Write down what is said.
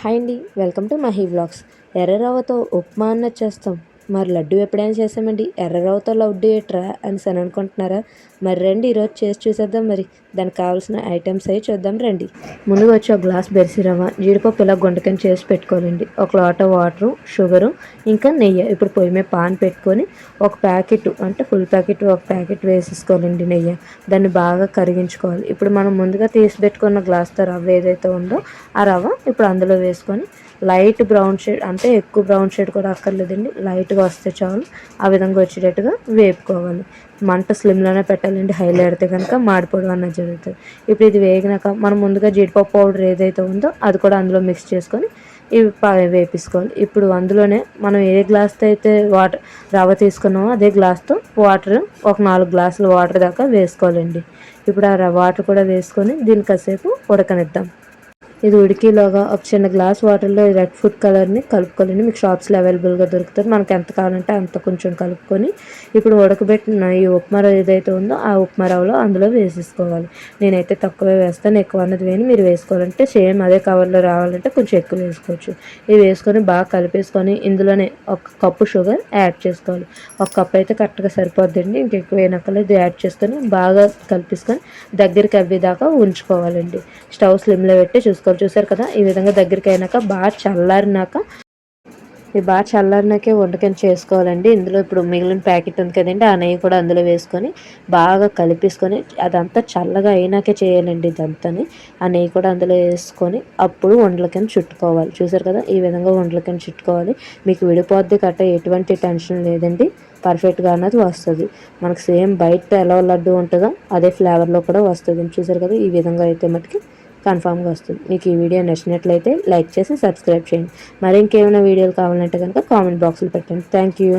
Hi అండి, welcome to Mahi vlogs. ఎర్ర రవ్వతో ఉప్మా అన్నది చేస్తాం. మరి లడ్డు ఎప్పుడైనా చేసామండి, ఎర్ర రవ్వతో లడ్డు ఏట్రా అని అనుకుంటున్నారా? మరి రండి, ఈరోజు చేసి చూసేద్దాం. మరి దానికి కావాల్సిన ఐటమ్స్ అవి చూద్దాం రండి. ముందుగా వచ్చి ఒక గ్లాస్ బెరిసి రవ్వ, జీడిపప్పు ఇలా గుంటకని చేసి పెట్టుకోవాలండి. ఒక లోట వాటరు, షుగరు, ఇంకా నెయ్యి. ఇప్పుడు పొయ్యి మీద పాన్ పెట్టుకొని ఒక ప్యాకెట్ అంటే ఫుల్ ప్యాకెట్ ఒక ప్యాకెట్ వేసేసుకోవాలండి నెయ్యి. దాన్ని బాగా కరిగించుకోవాలి. ఇప్పుడు మనం ముందుగా తీసి పెట్టుకున్న గ్లాస్తో రవ్వ ఏదైతే ఉందో ఆ రవ్వ ఇప్పుడు అందులో వేసుకొని లైట్ బ్రౌన్ షేడ్, అంటే ఎక్కువ బ్రౌన్ షేడ్ కూడా అక్కర్లేదండి, లైట్గా వస్తే చాలు. ఆ విధంగా వచ్చేటట్టుగా వేపుకోవాలి. మంట స్లిమ్లోనే పెట్టాలండి, హైలో పెడితే కనుక మాడిపోవడం అన్నది జరుగుతుంది. ఇప్పుడు ఇది వేగినాక మనం ముందుగా జీడిపప్పు పౌడర్ ఏదైతే ఉందో అది కూడా అందులో మిక్స్ చేసుకొని ఇవి వేపించుకోవాలి. ఇప్పుడు అందులోనే మనం ఏ గ్లాస్తో అయితే రవ్వ తీసుకున్నామో అదే గ్లాస్తో వాటర్ ఒక 4 గ్లాసులు వాటర్ దాకా వేసుకోవాలండి. ఇప్పుడు ఆ వాటర్ కూడా వేసుకొని దీన్ని కాసేపు ఉడకనిద్దాం. ఇది ఉడికేలోగా ఒక చిన్న గ్లాస్ వాటర్లో రెడ్ ఫుడ్ కలర్ని కలుపుకోవాలండి. మీకు షాప్స్లో అవైలబుల్గా దొరుకుతుంది. మనకు ఎంత కావాలంటే అంత కొంచెం కలుపుకొని ఇప్పుడు ఉడకబెట్టిన ఈ ఉప్మా రవ్వ ఏదైతే ఉందో ఆ ఉప్మా రవ్వలో అందులో వేసేసుకోవాలి. నేనైతే తక్కువే వేస్తాను, ఎక్కువ అన్నది వేని మీరు వేసుకోవాలంటే సేమ్ అదే కవర్లో రావాలంటే కొంచెం ఎక్కువ వేసుకోవచ్చు. ఇది వేసుకొని బాగా కలిపేసుకొని ఇందులోనే ఒక కప్పు షుగర్ యాడ్ చేసుకోవాలి. ఒక కప్ అయితే కరెక్ట్గా సరిపోద్దండి, ఇంకెక్కువ వేయనక్కర్లేదు. ఇది యాడ్ చేసుకొని బాగా కలిపేసుకొని దగ్గరికి అవ్వేదాకా ఉంచుకోవాలండి. స్టవ్ స్లిమ్లో పెట్టి చూసారు కదా, ఈ విధంగా దగ్గరికి అయినాక బాగా చల్లారినాకే వంటకని చేసుకోవాలండి. ఇందులో ఇప్పుడు మిగిలిన ప్యాకెట్ ఉంది కదండి, ఆ నెయ్యి కూడా అందులో వేసుకొని బాగా కలిపేసుకొని అదంతా చల్లగా అయినాకే చేయాలండి. ఇదంతాని ఆ నెయ్యి కూడా అందులో వేసుకొని అప్పుడు వంటలకని చుట్టుకోవాలి. చూసారు కదా, ఈ విధంగా వంటలకని చుట్టుకోవాలి. మీకు విడిపోద్ది కట్ట ఎటువంటి టెన్షన్ లేదండి, పర్ఫెక్ట్గా అన్నది వస్తుంది. మనకు సేమ్ బయట ఎలా లడ్డు ఉంటుందో అదే ఫ్లేవర్లో కూడా వస్తుంది. చూసారు కదా, ఈ విధంగా అయితే మటుకి కన్ఫామ్గా వస్తుంది. మీకు ఈ వీడియో నచ్చినట్లయితే లైక్ చేసి సబ్స్క్రైబ్ చేయండి. మరి ఇంకేమైనా వీడియోలు కావాలంటే కనుక కామెంట్ బాక్స్లో పెట్టండి. Thank you.